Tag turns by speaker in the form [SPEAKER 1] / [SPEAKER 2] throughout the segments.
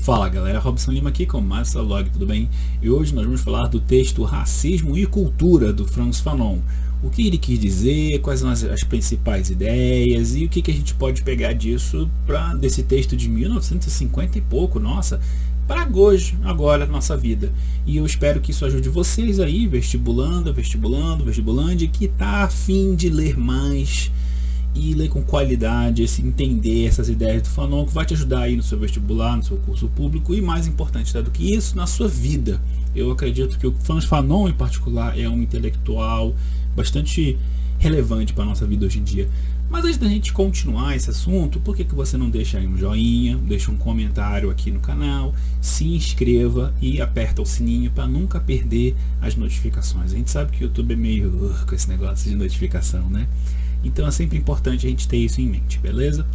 [SPEAKER 1] Fala galera, Robson Lima aqui com o Master Log, tudo bem? E hoje nós vamos falar do texto Racismo e Cultura, do Frantz Fanon. O que ele quis dizer, quais são as principais ideias e o que a gente pode pegar disso desse texto de 1950 e pouco, nossa, para hoje, agora, nossa vida. E eu espero que isso ajude vocês aí, vestibulando, que está a fim de ler mais e ler com qualidade, entender essas ideias do Fanon, que vai te ajudar aí no seu vestibular, no seu curso público e, mais importante do que isso, na sua vida. Eu acredito que o Frantz Fanon em particular é um intelectual bastante relevante para a nossa vida hoje em dia. Mas antes da gente continuar esse assunto, por que você não deixa aí um joinha, deixa um comentário aqui no canal, se inscreva e aperta o sininho para nunca perder as notificações. A gente sabe que o YouTube é meio com esse negócio de notificação, né? Então é sempre importante a gente ter isso em mente, beleza?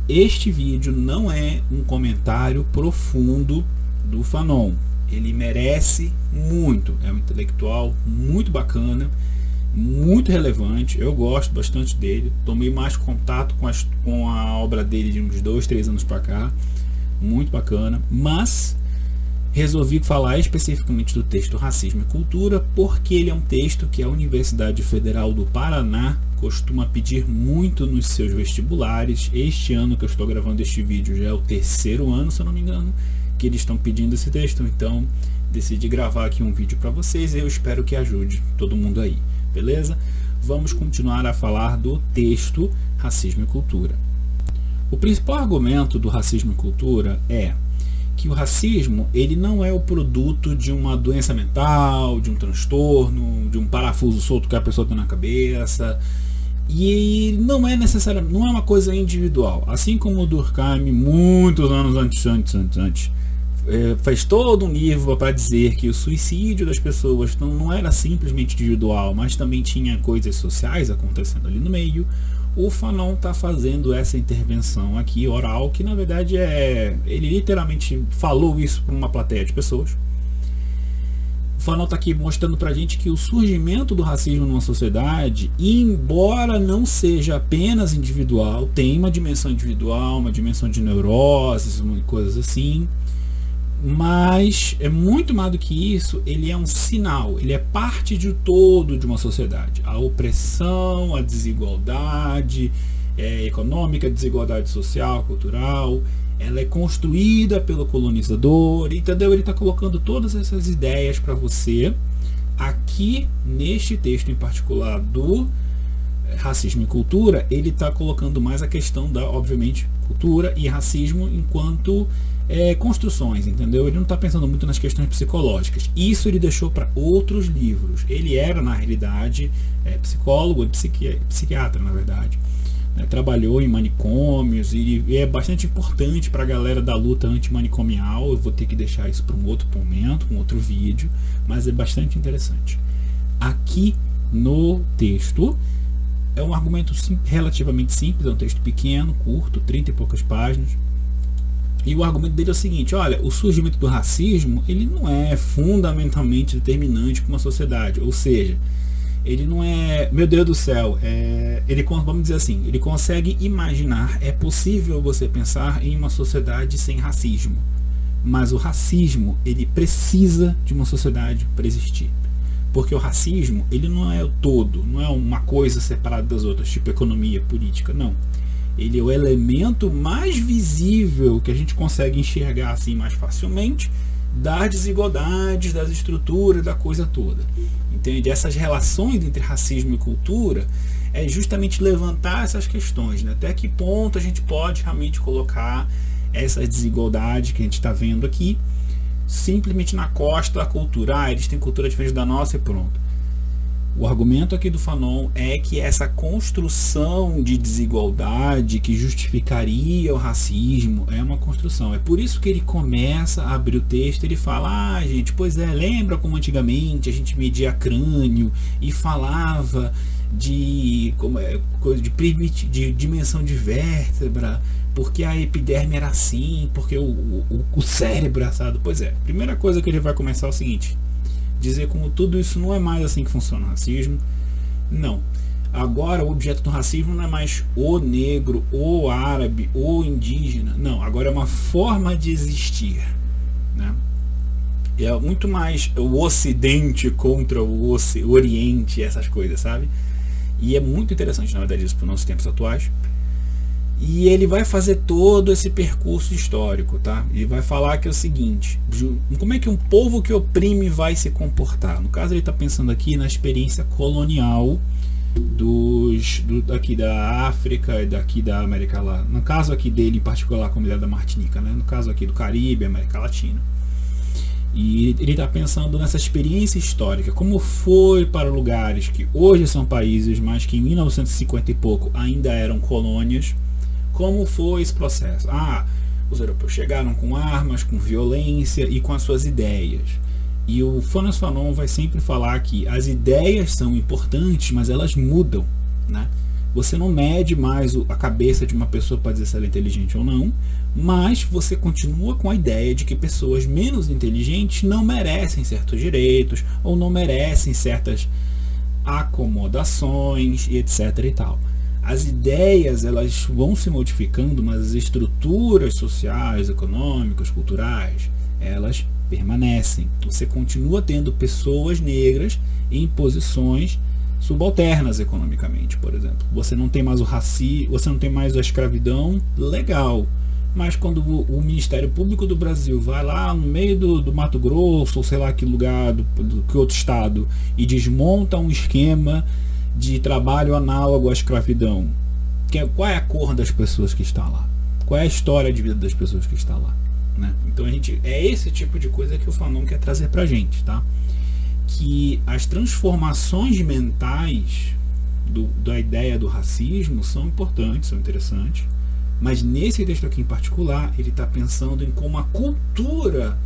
[SPEAKER 1] Este vídeo não é um comentário profundo do Fanon. Ele merece muito, é um intelectual muito bacana, muito relevante, eu gosto bastante dele, tomei mais contato com a obra dele de uns 2-3 anos para cá, muito bacana, mas resolvi falar especificamente do texto Racismo e Cultura, porque ele é um texto que a Universidade Federal do Paraná costuma pedir muito nos seus vestibulares. Este ano que eu estou gravando este vídeo já é o 3º ano, se eu não me engano, que eles estão pedindo esse texto, então decidi gravar aqui um vídeo para vocês e eu espero que ajude todo mundo aí, beleza? Vamos continuar a falar do texto Racismo e Cultura. O principal argumento do Racismo e Cultura é que o racismo ele não é o produto de uma doença mental, de um transtorno, de um parafuso solto que a pessoa tem na cabeça, e não é necessariamente, não é uma coisa individual. Assim como o Durkheim, muitos anos antes fez todo um livro para dizer que o suicídio das pessoas não era simplesmente individual, mas também tinha coisas sociais acontecendo ali no meio. O Fanon está fazendo essa intervenção aqui oral, que na verdade ele literalmente falou isso para uma plateia de pessoas. O Fanon está aqui mostrando para a gente que o surgimento do racismo numa sociedade, embora não seja apenas individual, tem uma dimensão individual, uma dimensão de neuroses, coisas assim, mas é muito mais do que isso. Ele é um sinal, ele é parte de todo de uma sociedade. A opressão, a desigualdade econômica, a desigualdade social, cultural, ela é construída pelo colonizador, entendeu? Ele está colocando todas essas ideias para você aqui neste texto em particular do Racismo e Cultura. Ele está colocando mais a questão da, obviamente, cultura e racismo enquanto construções, entendeu? Ele não está pensando muito nas questões psicológicas. Isso ele deixou para outros livros. Ele era, na realidade, psicólogo, psiquiatra, na verdade. Trabalhou em manicômios e é bastante importante para a galera da luta antimanicomial. Eu vou ter que deixar isso para um outro momento, um outro vídeo, mas é bastante interessante. Aqui no texto é um argumento relativamente simples, é um texto pequeno, curto, 30 e poucas páginas. E o argumento dele é o seguinte: olha, o surgimento do racismo ele não é fundamentalmente determinante para uma sociedade, ou seja, ele não é, meu Deus do céu, vamos dizer assim, ele consegue imaginar, é possível você pensar em uma sociedade sem racismo, mas o racismo ele precisa de uma sociedade para existir, porque o racismo ele não é o todo, não é uma coisa separada das outras, tipo economia, política, não. Ele é o elemento mais visível que a gente consegue enxergar assim mais facilmente das desigualdades, das estruturas, da coisa toda. Entende? Essas relações entre racismo e cultura é justamente levantar essas questões, né? Até que ponto a gente pode realmente colocar essa desigualdade que a gente está vendo aqui simplesmente na costa da cultura. Eles têm cultura diferente da nossa e pronto. O argumento aqui do Fanon é que essa construção de desigualdade que justificaria o racismo é uma construção. É por isso que ele começa a abrir o texto. Ele fala, gente, pois lembra como antigamente a gente media crânio e falava de dimensão de vértebra, porque a epiderme era assim, porque o cérebro é assado. Pois é, a primeira coisa que ele vai começar é o seguinte: dizer como tudo isso não é mais assim que funciona o racismo. Não. Agora o objeto do racismo não é mais o negro, o árabe, o indígena. Não, agora é uma forma de existir, né? É muito mais o ocidente contra o oriente, essas coisas, sabe? E é muito interessante, na verdade, isso para os nossos tempos atuais. E ele vai fazer todo esse percurso histórico, tá? Ele vai falar que é o seguinte: como é que um povo que oprime vai se comportar? No caso, ele está pensando aqui na experiência colonial daqui da África e daqui da América lá. No caso aqui dele, em particular, a comunidade da Martinica, né? No caso aqui do Caribe, América Latina. E ele está pensando nessa experiência histórica, como foi para lugares que hoje são países, mas que em 1950 e pouco ainda eram colônias. Como foi esse processo? Os europeus chegaram com armas, com violência e com as suas ideias. E o Frantz Fanon vai sempre falar que as ideias são importantes, mas elas mudam, né? Você não mede mais a cabeça de uma pessoa para dizer se ela é inteligente ou não, mas você continua com a ideia de que pessoas menos inteligentes não merecem certos direitos ou não merecem certas acomodações e etc e tal. As ideias, elas vão se modificando, mas as estruturas sociais, econômicas, culturais, elas permanecem. Você continua tendo pessoas negras em posições subalternas economicamente, por exemplo. Você não tem mais o racismo, você não tem mais a escravidão legal. Mas quando o Ministério Público do Brasil vai lá no meio do Mato Grosso, ou sei lá que lugar, que outro estado, e desmonta um esquema de trabalho análogo à escravidão, qual é a cor das pessoas que estão lá? Qual é a história de vida das pessoas que estão lá? Né? Então é esse tipo de coisa que o Fanon quer trazer pra gente, tá? Que as transformações mentais da ideia do racismo são importantes, são interessantes, mas nesse texto aqui em particular ele está pensando em como a cultura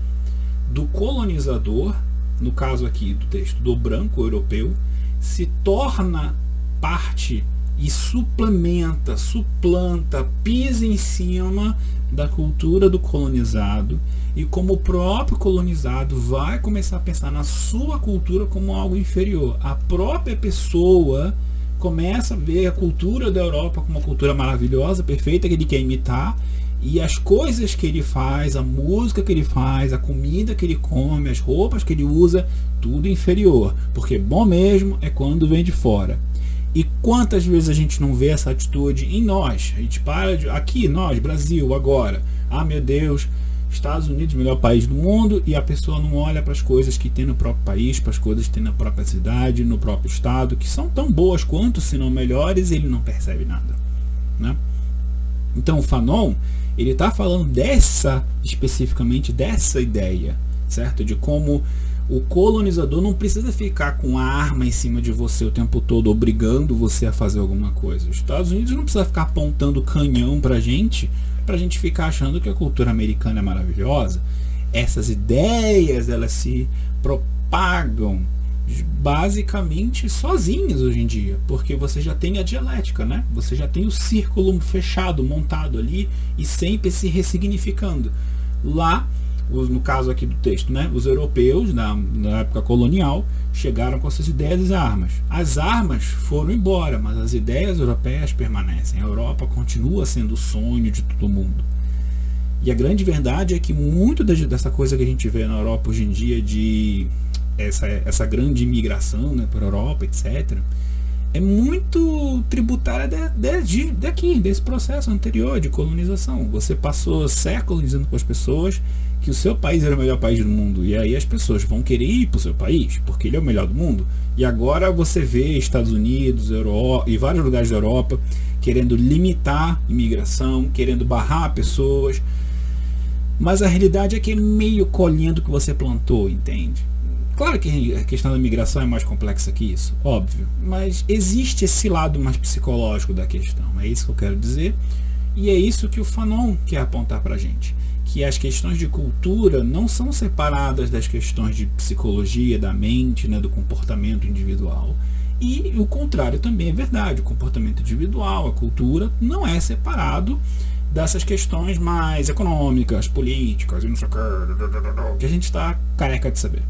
[SPEAKER 1] do colonizador, no caso aqui do texto do branco europeu, se torna parte e suplementa, suplanta, pisa em cima da cultura do colonizado, e como o próprio colonizado vai começar a pensar na sua cultura como algo inferior. A própria pessoa começa a ver a cultura da Europa como uma cultura maravilhosa, perfeita, que ele quer imitar, e as coisas que ele faz, a música que ele faz, a comida que ele come, as roupas que ele usa, tudo inferior, porque bom mesmo é quando vem de fora. E quantas vezes a gente não vê essa atitude em nós? A gente para aqui, nós, Brasil, agora, meu Deus, Estados Unidos, melhor país do mundo, e a pessoa não olha para as coisas que tem no próprio país, para as coisas que tem na própria cidade, no próprio estado, que são tão boas quanto, se não melhores, e ele não percebe nada, né? Então o Fanon, ele está falando especificamente dessa ideia, certo? De como o colonizador não precisa ficar com a arma em cima de você o tempo todo, obrigando você a fazer alguma coisa. Os Estados Unidos não precisa ficar apontando canhão pra gente ficar achando que a cultura americana é maravilhosa. Essas ideias, elas se propagam basicamente sozinhas hoje em dia, porque você já tem a dialética, né? Você já tem o círculo fechado, montado ali e sempre se ressignificando. Lá, no caso aqui do texto, né? Os europeus, na época colonial, chegaram com essas ideias e armas. As armas foram embora, mas as ideias europeias permanecem. A Europa continua sendo o sonho de todo mundo. E a grande verdade é que muito dessa coisa que a gente vê na Europa hoje em dia, de essa grande imigração, né, para a Europa, etc., é muito tributária daqui, desse processo anterior de colonização. Você passou séculos dizendo para as pessoas que o seu país era o melhor país do mundo, e aí as pessoas vão querer ir para o seu país porque ele é o melhor do mundo. E agora você vê Estados Unidos, Europa e vários lugares da Europa querendo limitar a imigração, querendo barrar pessoas, mas a realidade é que é meio colhendo o que você plantou, entende? Claro que a questão da imigração é mais complexa que isso, óbvio, mas existe esse lado mais psicológico da questão, é isso que eu quero dizer, e é isso que o Fanon quer apontar pra gente, que as questões de cultura não são separadas das questões de psicologia, da mente, né, do comportamento individual. E o contrário também é verdade, o comportamento individual, a cultura, não é separado dessas questões mais econômicas, políticas, e não sei o que a gente está careca de saber.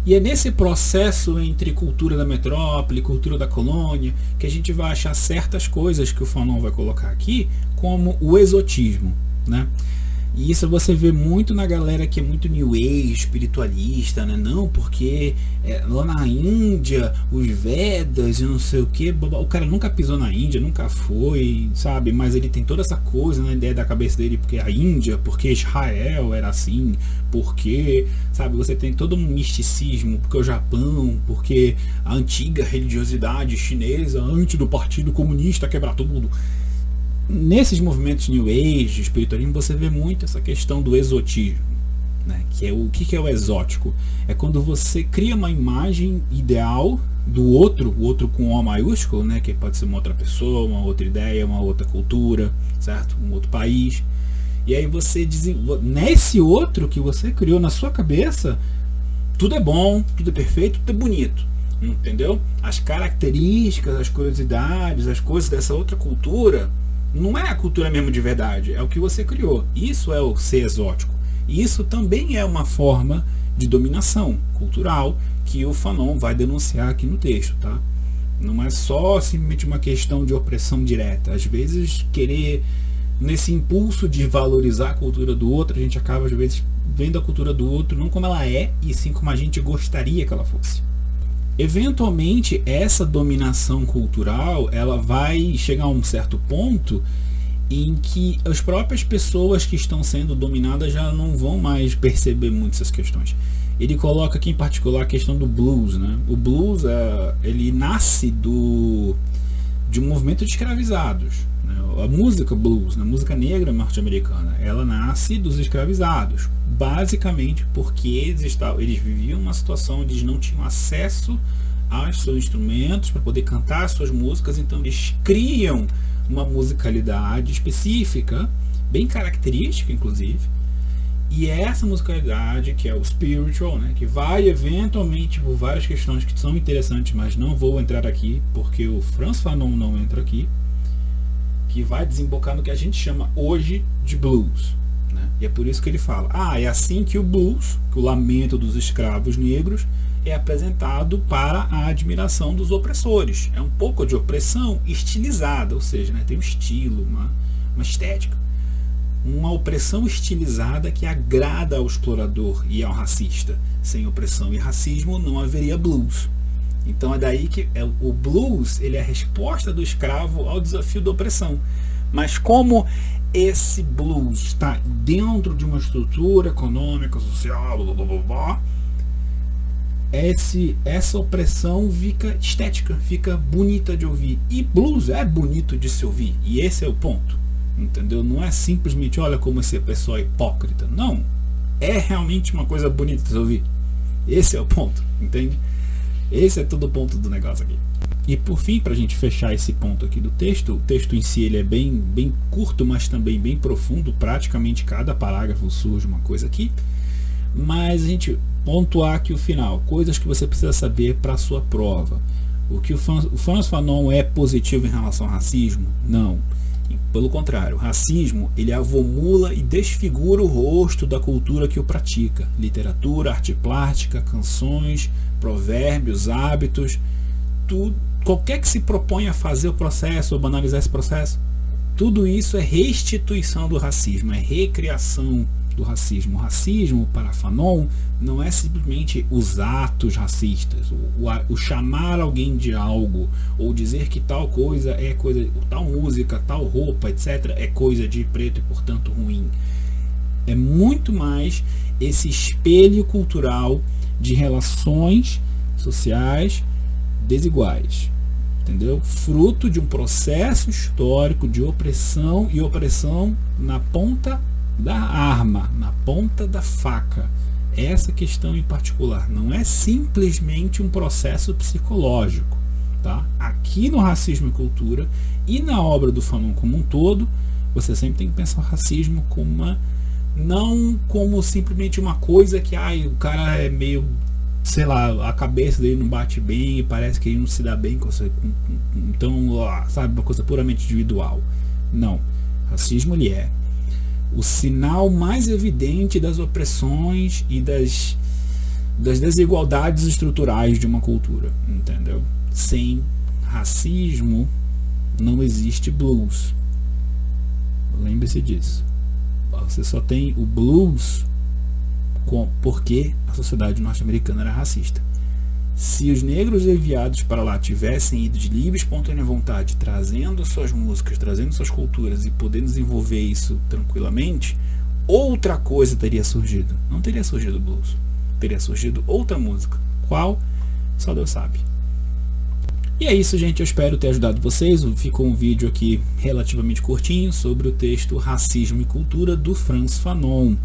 [SPEAKER 1] E é nesse processo entre cultura da metrópole e cultura da colônia que a gente vai achar certas coisas que o Fanon vai colocar aqui, como o exotismo, né? E isso você vê muito na galera que é muito New Age, espiritualista, né? Não, porque lá na Índia, os Vedas e não sei o que, o cara nunca pisou na Índia, nunca foi, sabe? Mas ele tem toda essa coisa na ideia da cabeça dele, porque a Índia, porque Israel era assim, porque, sabe? Você tem todo um misticismo, porque o Japão, porque a antiga religiosidade chinesa, antes do Partido Comunista quebrar tudo. Nesses movimentos New Age, espiritualismo, você vê muito essa questão do exotismo, né? Que é o que é o exótico? É quando você cria uma imagem ideal do outro, o outro com O maiúsculo, né? Que pode ser uma outra pessoa, uma outra ideia, uma outra cultura, certo? Um outro país. E aí você nesse outro que você criou na sua cabeça, tudo é bom, tudo é perfeito, tudo é bonito. Entendeu? As características, as curiosidades, as coisas dessa outra cultura não é a cultura mesmo de verdade, é o que você criou. Isso é o ser exótico. E isso também é uma forma de dominação cultural que o Fanon vai denunciar aqui no texto, tá? Não é só simplesmente uma questão de opressão direta. Às vezes, querer, nesse impulso de valorizar a cultura do outro, a gente acaba, às vezes, vendo a cultura do outro não como ela é, e sim como a gente gostaria que ela fosse. Eventualmente, essa dominação cultural, ela vai chegar a um certo ponto em que as próprias pessoas que estão sendo dominadas já não vão mais perceber muito essas questões. Ele coloca aqui em particular a questão do blues, né? O blues, ele nasce de um movimento de escravizados, né? A música blues, a música negra norte-americana, ela nasce dos escravizados, basicamente porque eles viviam uma situação onde eles não tinham acesso aos seus instrumentos para poder cantar suas músicas, então eles criam uma musicalidade específica, bem característica inclusive, e essa musicalidade que é o spiritual, né, que vai eventualmente por várias questões que são interessantes, mas não vou entrar aqui porque o Frantz Fanon não entra aqui, que vai desembocar no que a gente chama hoje de blues, né? E é por isso que ele fala, é assim que o blues, que o lamento dos escravos negros, é apresentado para a admiração dos opressores. É um pouco de opressão estilizada, ou seja, né, tem um estilo, uma estética. Uma opressão estilizada que agrada ao explorador e ao racista. Sem opressão e racismo não haveria blues. Então é daí que o blues, ele é a resposta do escravo ao desafio da opressão. Mas como esse blues está dentro de uma estrutura econômica, social, blá, blá, blá, blá, essa opressão fica estética, fica bonita de ouvir. E blues é bonito de se ouvir. E esse é o ponto. Entendeu? Não é simplesmente, olha como esse pessoal é hipócrita. Não. É realmente uma coisa bonita de se ouvir. Esse é o ponto. Entende? Esse é todo o ponto do negócio aqui. E por fim, para a gente fechar esse ponto aqui do texto, o texto em si ele é bem curto, mas também bem profundo. Praticamente cada parágrafo surge uma coisa aqui. Mas a gente pontuar aqui o final. Coisas que você precisa saber para a sua prova. O que o Frantz Fanon é positivo em relação ao racismo? Não. Pelo contrário, o racismo ele avomula e desfigura o rosto da cultura que o pratica. Literatura, arte plástica, canções, provérbios, hábitos, tudo, qualquer que se proponha a fazer o processo ou banalizar esse processo, tudo isso é restituição do racismo, é recriação do racismo. O racismo, para Fanon, não é simplesmente os atos racistas, o chamar alguém de algo, ou dizer que tal coisa é coisa, tal música, tal roupa, etc., é coisa de preto e, portanto, ruim. É muito mais esse espelho cultural de relações sociais desiguais, entendeu? Fruto de um processo histórico de opressão, e opressão na ponta da arma, na ponta da faca. Essa questão em particular não é simplesmente um processo psicológico, tá? Aqui no Racismo e Cultura e na obra do Fanon como um todo, você sempre tem que pensar o racismo como não como simplesmente uma coisa que o cara é meio, sei lá, a cabeça dele não bate bem e parece que ele não se dá bem com você, então, sabe, uma coisa puramente individual. Não, racismo ele é o sinal mais evidente das opressões e das desigualdades estruturais de uma cultura, entendeu? Sem racismo não existe blues. Lembre-se disso. Você só tem o blues porque a sociedade norte-americana era racista. Se os negros enviados para lá tivessem ido de livre e espontânea vontade, trazendo suas músicas, trazendo suas culturas e podendo desenvolver isso tranquilamente, outra coisa teria surgido. Não teria surgido o blues. Teria surgido outra música. Qual? Só Deus sabe. E é isso, gente. Eu espero ter ajudado vocês. Ficou um vídeo aqui relativamente curtinho sobre o texto Racismo e Cultura do Frantz Fanon.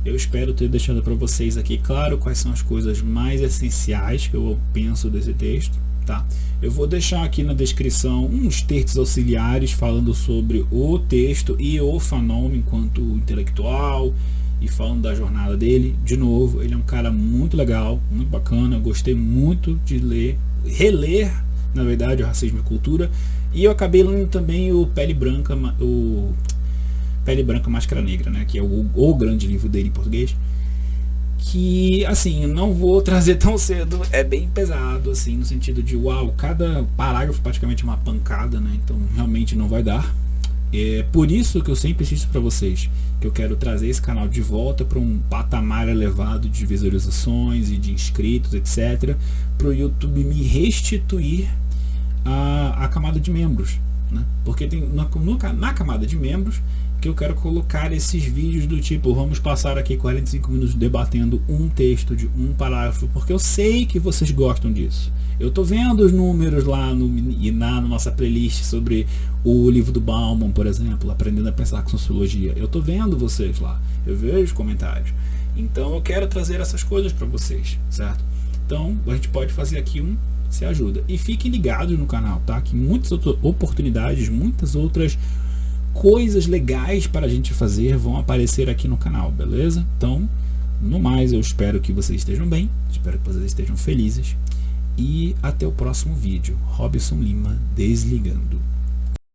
[SPEAKER 1] Eu espero ter deixado para vocês aqui claro quais são as coisas mais essenciais que eu penso desse texto, tá? Eu vou deixar aqui na descrição uns textos auxiliares falando sobre o texto e o Fanon enquanto intelectual e falando da jornada dele. De novo, ele é um cara muito legal, muito bacana. Eu gostei muito de reler, na verdade, o Racismo e Cultura. E eu acabei lendo também o Pele Branca, Máscara Negra, né, que é o grande livro dele em português, que, assim, não vou trazer tão cedo, é bem pesado, assim, no sentido de, uau, cada parágrafo praticamente é uma pancada, né, então realmente não vai dar. É por isso que eu sempre insisto para vocês, que eu quero trazer esse canal de volta para um patamar elevado de visualizações e de inscritos, etc, para o YouTube me restituir a camada de membros, né, porque tem na camada de membros que eu quero colocar esses vídeos do tipo, vamos passar aqui 45 minutos debatendo um texto de um parágrafo, porque eu sei que vocês gostam disso. Eu tô vendo os números lá na nossa playlist sobre o livro do Bauman, por exemplo, Aprendendo a Pensar com Sociologia. Eu tô vendo vocês lá, eu vejo os comentários. Então eu quero trazer essas coisas para vocês, certo? Então a gente pode fazer aqui se ajuda. E fiquem ligados no canal, tá? Que muitas outras oportunidades, muitas outras coisas legais para a gente fazer vão aparecer aqui no canal, beleza? Então, no mais, eu espero que vocês estejam bem, espero que vocês estejam felizes e até o próximo vídeo. Robson Lima, desligando.